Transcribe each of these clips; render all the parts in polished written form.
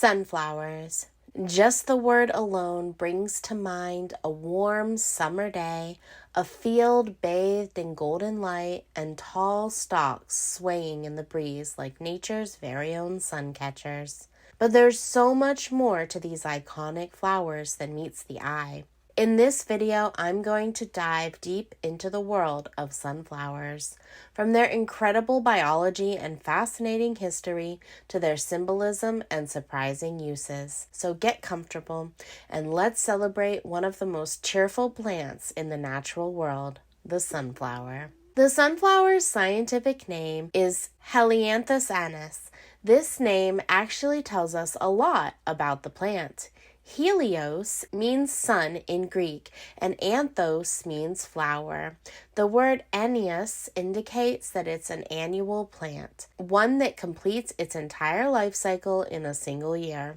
Sunflowers. Just the word alone brings to mind a warm summer day, a field bathed in golden light, and tall stalks swaying in the breeze like nature's very own sun catchers. But there's so much more to these iconic flowers than meets the eye. In this video, I'm going to dive deep into the world of sunflowers, from their incredible biology and fascinating history to their symbolism and surprising uses. So get comfortable and let's celebrate one of the most cheerful plants in the natural world, the sunflower. The sunflower's scientific name is Helianthus annuus. This name actually tells us a lot about the plant. Helios means sun in Greek, and anthos means flower. The word annuus indicates that it's an annual plant, one that completes its entire life cycle in a single year.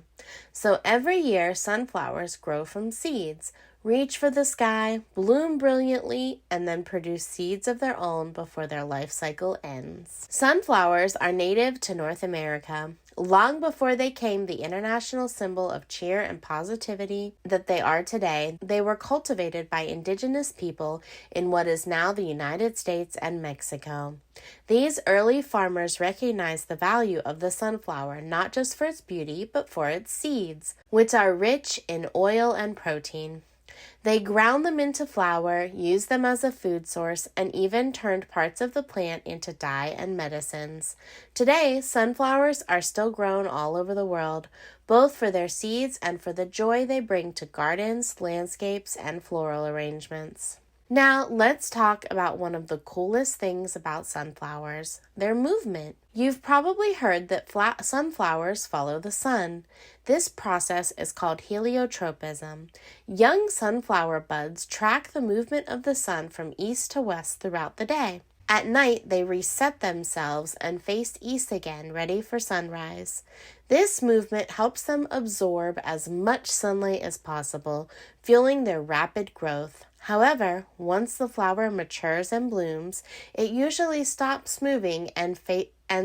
So every year, sunflowers grow from seeds, reach for the sky, bloom brilliantly, and then produce seeds of their own before their life cycle ends. Sunflowers are native to North America. Long before they became the international symbol of cheer and positivity that they are today, they were cultivated by indigenous people in what is now the United States and Mexico. These early farmers recognized the value of the sunflower not just for its beauty, but for its seeds, which are rich in oil and protein. They ground them into flour, used them as a food source, and even turned parts of the plant into dye and medicines. Today, sunflowers are still grown all over the world, both for their seeds and for the joy they bring to gardens, landscapes, and floral arrangements. Now, let's talk about one of the coolest things about sunflowers, their movement. You've probably heard that sunflowers follow the sun. This process is called heliotropism. Young sunflower buds track the movement of the sun from east to west throughout the day. At night, they reset themselves and face east again, ready for sunrise. This movement helps them absorb as much sunlight as possible, fueling their rapid growth. However, once the flower matures and blooms, it usually stops moving and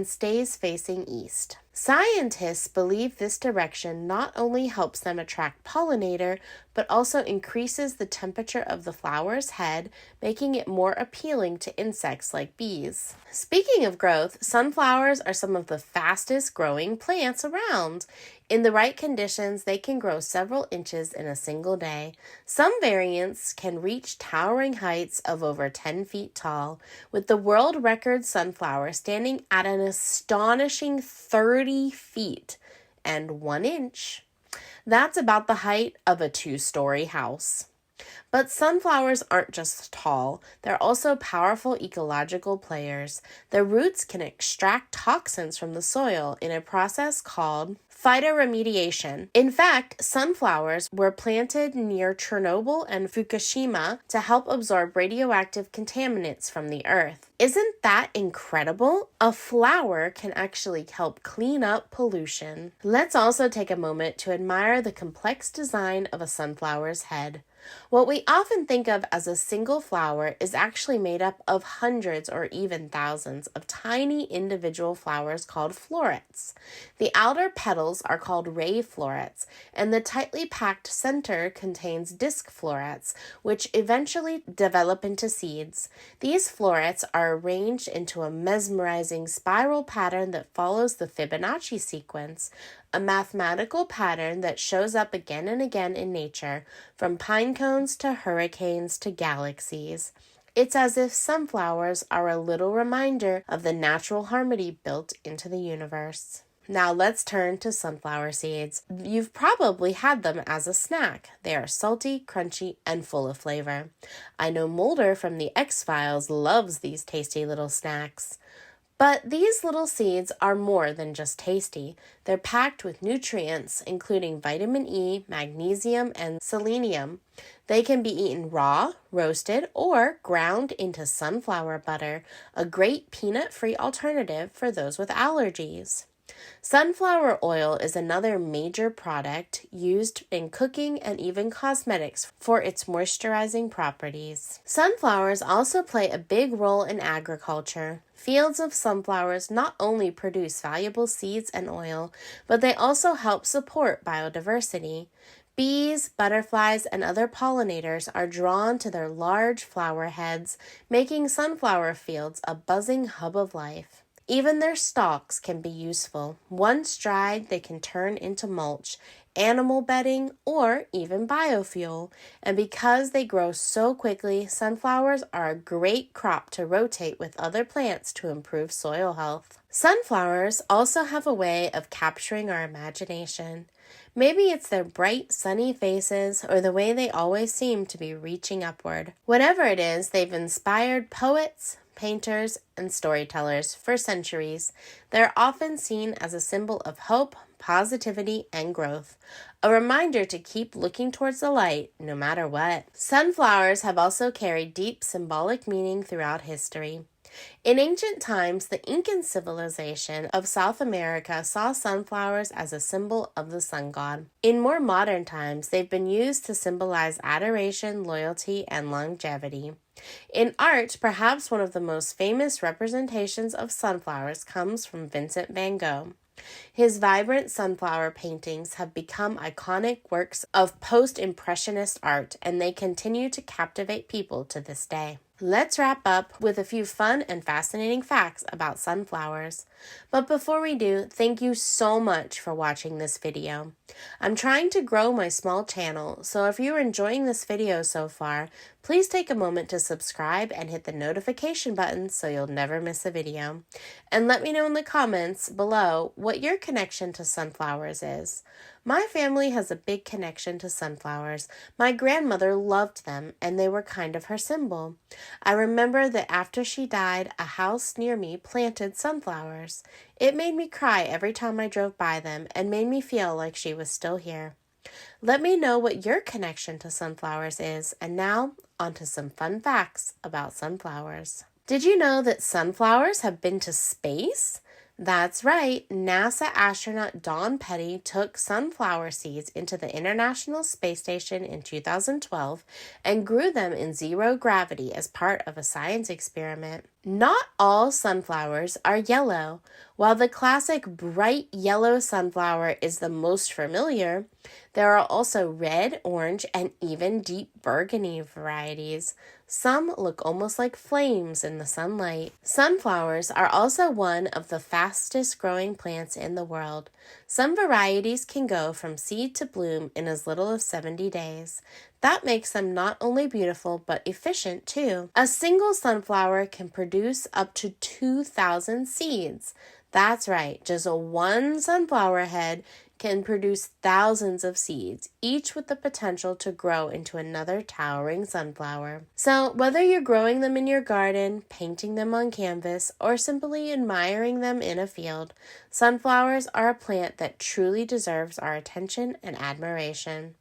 stays facing east. Scientists believe this direction not only helps them attract pollinator, but also increases the temperature of the flower's head, making it more appealing to insects like bees. Speaking of growth, sunflowers are some of the fastest growing plants around. In the right conditions, they can grow several inches in a single day. Some variants can reach towering heights of over 10 feet tall, with the world record sunflower standing at an astonishing 30 feet and 1 inch. That's about the height of a 2-story house. But sunflowers aren't just tall, they're also powerful ecological players. Their roots can extract toxins from the soil in a process called phytoremediation. In fact, sunflowers were planted near Chernobyl and Fukushima to help absorb radioactive contaminants from the earth. Isn't that incredible? A flower can actually help clean up pollution. Let's also take a moment to admire the complex design of a sunflower's head. What we often think of as a single flower is actually made up of hundreds or even thousands of tiny individual flowers called florets. The outer petals are called ray florets, and the tightly packed center contains disc florets, which eventually develop into seeds. These florets are arranged into a mesmerizing spiral pattern that follows the Fibonacci sequence, a mathematical pattern that shows up again and again in nature, from pine cones to hurricanes to galaxies. It's as if sunflowers are a little reminder of the natural harmony built into the universe. Now let's turn to sunflower seeds. You've probably had them as a snack. They are salty, crunchy, and full of flavor. I know Mulder from the X-Files loves these tasty little snacks. But these little seeds are more than just tasty. They're packed with nutrients, including vitamin E, magnesium, and selenium. They can be eaten raw, roasted, or ground into sunflower butter, a great peanut-free alternative for those with allergies. Sunflower oil is another major product used in cooking and even cosmetics for its moisturizing properties. Sunflowers also play a big role in agriculture. Fields of sunflowers not only produce valuable seeds and oil, but they also help support biodiversity. Bees, butterflies, and other pollinators are drawn to their large flower heads, making sunflower fields a buzzing hub of life. Even their stalks can be useful. Once dried, they can turn into mulch, animal bedding, or even biofuel. And because they grow so quickly, sunflowers are a great crop to rotate with other plants to improve soil health. Sunflowers also have a way of capturing our imagination. Maybe it's their bright, sunny faces or the way they always seem to be reaching upward. Whatever it is, they've inspired poets, painters, and storytellers for centuries. They're often seen as a symbol of hope, positivity, and growth, a reminder to keep looking towards the light no matter what. Sunflowers have also carried deep symbolic meaning throughout history. In ancient times, the Incan civilization of South America saw sunflowers as a symbol of the sun god. In more modern times, they've been used to symbolize adoration, loyalty, and longevity. In art, perhaps one of the most famous representations of sunflowers comes from Vincent van Gogh. His vibrant sunflower paintings have become iconic works of post-impressionist art, and they continue to captivate people to this day. Let's wrap up with a few fun and fascinating facts about sunflowers. But before we do, thank you so much for watching this video. I'm trying to grow my small channel, so if you're enjoying this video so far, please take a moment to subscribe and hit the notification button so you'll never miss a video. And let me know in the comments below what your connection to sunflowers is. My family has a big connection to sunflowers. My grandmother loved them, and they were kind of her symbol. I remember that after she died, a house near me planted sunflowers. It made me cry every time I drove by them and made me feel like she was still here. Let me know what your connection to sunflowers is, and now on to some fun facts about sunflowers. Did you know that sunflowers have been to space? That's right, NASA astronaut Don Petty took sunflower seeds into the International Space Station in 2012 and grew them in zero gravity as part of a science experiment. Not all sunflowers are yellow. While the classic bright yellow sunflower is the most familiar, there are also red, orange, and even deep burgundy varieties. Some look almost like flames in the sunlight. Sunflowers are also one of the fastest growing plants in the world. Some varieties can go from seed to bloom in as little as 70 days. That makes them not only beautiful but efficient too. A single sunflower can produce up to 2,000 seeds. That's right, just one sunflower head can produce thousands of seeds, each with the potential to grow into another towering sunflower. So whether you're growing them in your garden, painting them on canvas, or simply admiring them in a field, sunflowers are a plant that truly deserves our attention and admiration.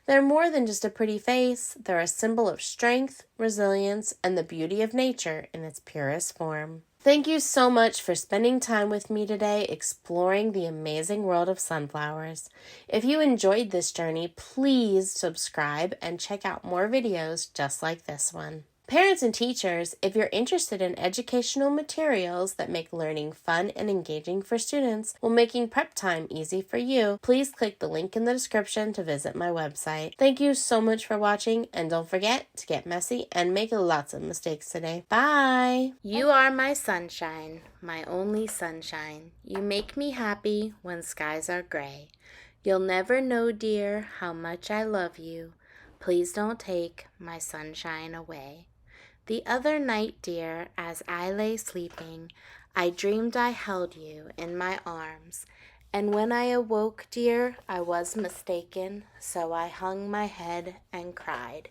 They're more than just a pretty face. They're a symbol of strength, resilience, and the beauty of nature in its purest form. Thank you so much for spending time with me today exploring the amazing world of sunflowers. If you enjoyed this journey, please subscribe and check out more videos just like this one. Parents and teachers, if you're interested in educational materials that make learning fun and engaging for students while making prep time easy for you, please click the link in the description to visit my website. Thank you so much for watching, and don't forget to get messy and make lots of mistakes today. Bye! You are my sunshine, my only sunshine. You make me happy when skies are gray. You'll never know, dear, how much I love you. Please don't take my sunshine away. The other night, dear, as I lay sleeping, I dreamed I held you in my arms. And when I awoke, dear, I was mistaken, so I hung my head and cried.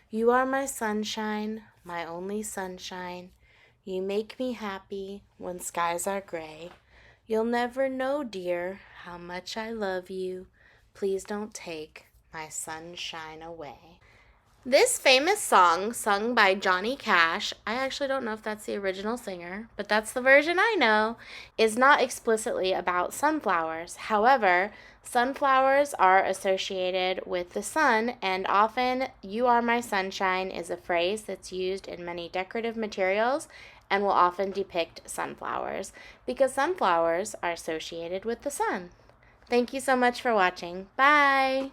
You are my sunshine, my only sunshine. You make me happy when skies are gray. You'll never know, dear, how much I love you. Please don't take my sunshine away. This famous song, sung by Johnny Cash, I actually don't know if that's the original singer, but that's the version I know, is not explicitly about sunflowers. However, sunflowers are associated with the sun, and often, "You are my sunshine" is a phrase that's used in many decorative materials and will often depict sunflowers because sunflowers are associated with the sun. Thank you so much for watching. Bye!